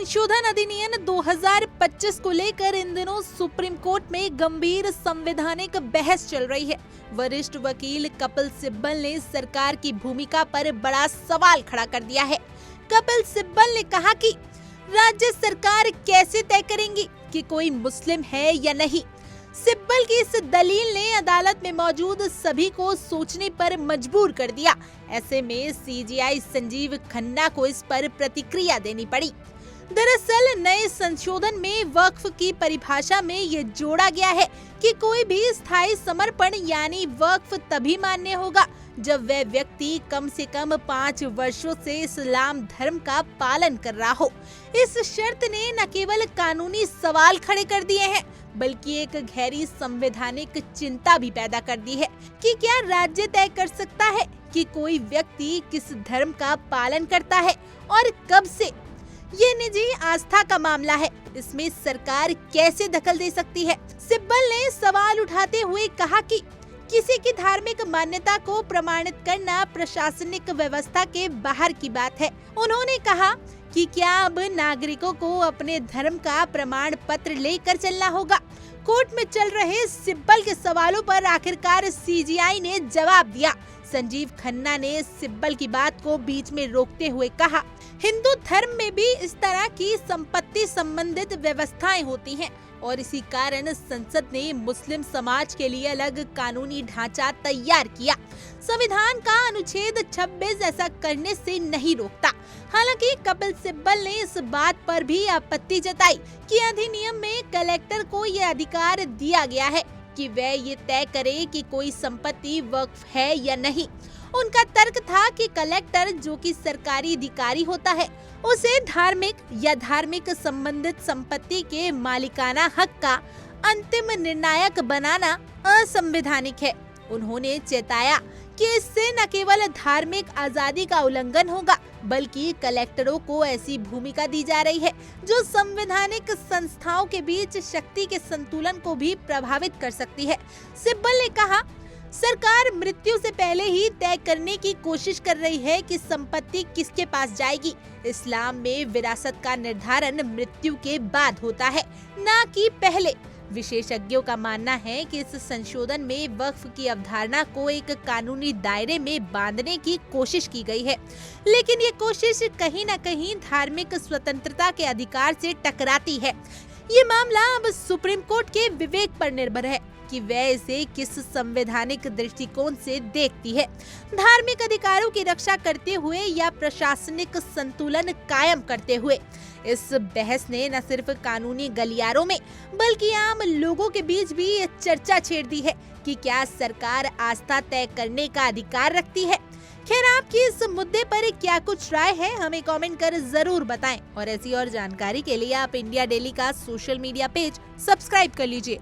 संशोधन अधिनियम 2025 को लेकर इन दिनों सुप्रीम कोर्ट में गंभीर संवैधानिक बहस चल रही है। वरिष्ठ वकील कपिल सिब्बल ने सरकार की भूमिका पर बड़ा सवाल खड़ा कर दिया है। कपिल सिब्बल ने कहा कि राज्य सरकार कैसे तय करेंगी कि कोई मुस्लिम है या नहीं। सिब्बल की इस दलील ने अदालत में मौजूद सभी को सोचने पर मजबूर कर दिया। ऐसे में सीजेआई संजीव खन्ना को इस पर प्रतिक्रिया देनी पड़ी। दरअसल नए संशोधन में वक्फ की परिभाषा में ये जोड़ा गया है कि कोई भी स्थायी समर्पण यानी वक्फ तभी मान्य होगा जब वह व्यक्ति कम से कम 5 वर्षों से इस्लाम धर्म का पालन कर रहा हो। इस शर्त ने न केवल कानूनी सवाल खड़े कर दिए हैं बल्कि एक गहरी संवैधानिक चिंता भी पैदा कर दी है कि क्या राज्य तय कर सकता है कि कोई व्यक्ति किस धर्म का पालन करता है और कब से। ये निजी आस्था का मामला है, इसमें सरकार कैसे दखल दे सकती है। सिब्बल ने सवाल उठाते हुए कहा कि किसी की धार्मिक मान्यता को प्रमाणित करना प्रशासनिक व्यवस्था के बाहर की बात है। उन्होंने कहा कि क्या अब नागरिकों को अपने धर्म का प्रमाण पत्र लेकर चलना होगा। कोर्ट में चल रहे सिब्बल के सवालों पर आखिरकार सीजेआई ने जवाब दिया। संजीव खन्ना ने सिब्बल की बात को बीच में रोकते हुए कहा, हिंदू धर्म में भी इस तरह की संपत्ति संबंधित व्यवस्थाएं होती हैं और इसी कारण संसद ने मुस्लिम समाज के लिए अलग कानूनी ढांचा तैयार किया। संविधान का अनुच्छेद 26 ऐसा करने से नहीं रोकता। हालांकि कपिल सिब्बल ने इस बात पर भी आपत्ति जताई कि अधिनियम में कलेक्टर को यह अधिकार दिया गया है कि वह ये तय करे कि कोई संपत्ति वक्फ है या नहीं। उनका तर्क था कि कलेक्टर जो कि सरकारी अधिकारी होता है उसे धार्मिक या धार्मिक संबंधित संपत्ति के मालिकाना हक का अंतिम निर्णायक बनाना असंवैधानिक है। उन्होंने चेताया कि इससे न केवल धार्मिक आजादी का उल्लंघन होगा बल्कि कलेक्टरों को ऐसी भूमिका दी जा रही है जो संवैधानिक संस्थाओं के बीच शक्ति के संतुलन को भी प्रभावित कर सकती है। सिब्बल ने कहा, सरकार मृत्यु से पहले ही तय करने की कोशिश कर रही है कि संपत्ति किसके पास जाएगी। इस्लाम में विरासत का निर्धारण मृत्यु के बाद होता है, न कि पहले। विशेषज्ञों का मानना है कि इस संशोधन में वक्फ की अवधारणा को एक कानूनी दायरे में बांधने की कोशिश की गई है, लेकिन ये कोशिश कहीं न कहीं धार्मिक स्वतंत्रता के अधिकार से टकराती है। ये मामला अब सुप्रीम कोर्ट के विवेक पर निर्भर है कि वह इसे किस संवैधानिक दृष्टिकोण से देखती है, धार्मिक अधिकारों की रक्षा करते हुए या प्रशासनिक संतुलन कायम करते हुए। इस बहस ने न सिर्फ कानूनी गलियारों में बल्कि आम लोगों के बीच भी ये चर्चा छेड़ दी है कि क्या सरकार आस्था तय करने का अधिकार रखती है। खैर, आपकी इस मुद्दे पर क्या कुछ राय है हमें कमेंट कर जरूर बताएं और ऐसी और जानकारी के लिए आप इंडिया डेली का सोशल मीडिया पेज सब्सक्राइब कर लीजिए।